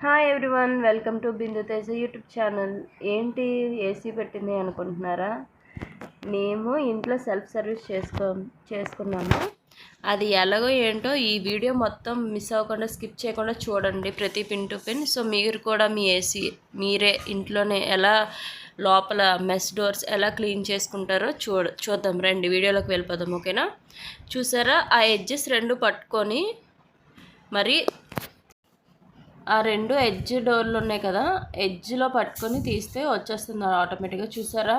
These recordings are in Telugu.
Hi everyone, welcome to Bindu Teja YouTube channel. ఏంటి ఏసీ పెట్టింది అనుకుంటున్నారా? మేము ఇంట్లో సెల్ఫ్ సర్వీస్ చేసుకున్నాము. అది ఎలాగో ఏంటో ఈ వీడియో మొత్తం మిస్ అవ్వకుండా స్కిప్ చేయకుండా చూడండి, ప్రతి పిన్ టు పిన్. సో మీరు కూడా మీ ఏసీ మీరే ఇంట్లోనే ఎలా లోపల మెస్ డోర్స్ ఎలా క్లీన్ చేసుకుంటారో చూద్దాం రండి, వీడియోలోకి వెళ్ళిపోదాం. ఓకేనా? చూసారా, ఆ ఎడ్జెస్ రెండు పట్టుకొని మరి ఆ రెండు ఎడ్జ్ డోర్లు ఉన్నాయి కదా, ఎడ్జ్లో పట్టుకొని తీస్తే వచ్చేస్తుంది ఆటోమేటిక్గా. చూసారా,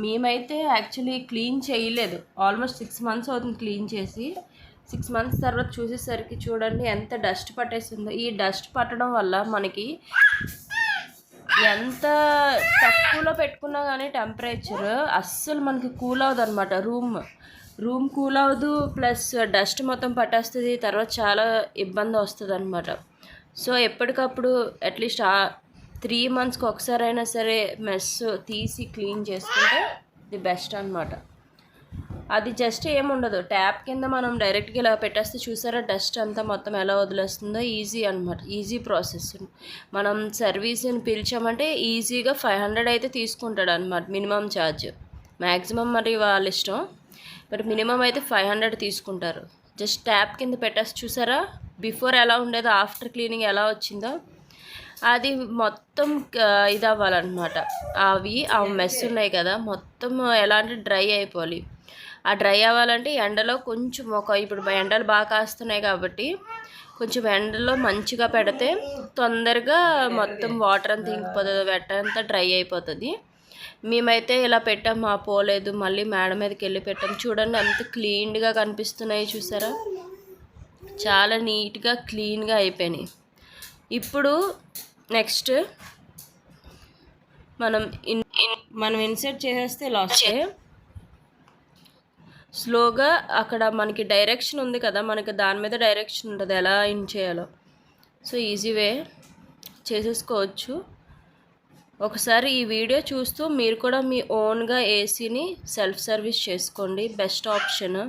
మేమైతే యాక్చువల్లీ క్లీన్ చేయలేదు. ఆల్మోస్ట్ 6 months అవుతుంది క్లీన్ చేసి. 6 months తర్వాత చూసేసరికి చూడండి ఎంత డస్ట్ పట్టేసిందో. ఈ డస్ట్ పట్టడం వల్ల మనకి ఎంత తక్కువలో పెట్టుకున్నా కానీ టెంపరేచర్ అస్సలు మనకి కూల్ అవ్వదు అనమాట. రూమ్ కూల్ అవ్వదు, ప్లస్ డస్ట్ మొత్తం పట్టేస్తుంది. తర్వాత చాలా ఇబ్బంది వస్తుంది అనమాట. సో ఎప్పటికప్పుడు అట్లీస్ట్ 3 monthsకి ఒకసారి అయినా సరే మెస్ తీసి క్లీన్ చేసుకుంటే ది బెస్ట్ అనమాట. అది జస్ట్ ఏముండదు, ట్యాప్ కింద మనం డైరెక్ట్గా ఇలా పెట్టేస్తే చూసారా డస్ట్ అంతా మొత్తం ఎలా వదిలేస్తుందో. ఈజీ అనమాట, ఈజీ ప్రాసెస్. మనం సర్వీస్ని పిలిచామంటే ఈజీగా 500 అయితే తీసుకుంటాడు అనమాట మినిమం ఛార్జ్. మ్యాక్సిమం మరి వాళ్ళ ఇష్టం, బట్ మినిమం అయితే 500 తీసుకుంటారు. జస్ట్ ట్యాప్ కింద పెట్టేసి చూసారా బిఫోర్ ఎలా ఉండేదో, ఆఫ్టర్ క్లీనింగ్ ఎలా వచ్చిందో. అది మొత్తం ఇది అవ్వాలన్నమాట. ఆ మెస్ ఉన్నాయి కదా మొత్తం ఎలా అంటే డ్రై అయిపోవాలి. ఆ డ్రై అవ్వాలంటే ఎండలో కొంచెం ఇప్పుడు ఎండలు బాగా కాస్తున్నాయి కాబట్టి కొంచెం ఎండలో మంచిగా పెడితే తొందరగా మొత్తం వాటర్ అంతా ఇంకిపోతుంది, వెట్ట అంతా డ్రై అయిపోతుంది. మేమైతే ఇలా పెట్టాం, పోలేదు, మళ్ళీ మేడ మీదకి వెళ్ళి పెట్టాం. చూడండి ఎంత క్లీన్గా కనిపిస్తున్నాయి చూసారా, చాలా నీట్గా క్లీన్గా అయిపోయినాయి. ఇప్పుడు నెక్స్ట్ మనం ఇన్సర్ట్ చేసేస్తే లాస్ట్ స్లోగా అక్కడ మనకి డైరెక్షన్ ఉంది కదా, మనకి దాని మీద డైరెక్షన్ ఉంటుంది ఎలా ఇన్ చేయాలో. సో ఈజీ వే చేసేసుకోవచ్చు. ఒకసారి ఈ వీడియో చూస్తూ మీరు కూడా మీ ఓన్గా ఏసీని సెల్ఫ్ సర్వీస్ చేసుకోండి, బెస్ట్ ఆప్షన్.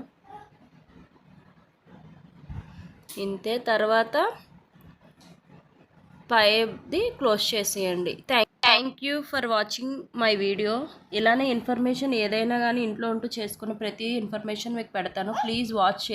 ఇంతే, తర్వాత పైది క్లోజ్ చేసేయండి. Thank you for watching my video. ఇలానే ఇన్ఫర్మేషన్ ఏదైనా కానీ ఇంట్లో ఉంటూ చేసుకున్న ప్రతి ఇన్ఫర్మేషన్ మీకు పెడతాను. Please watch.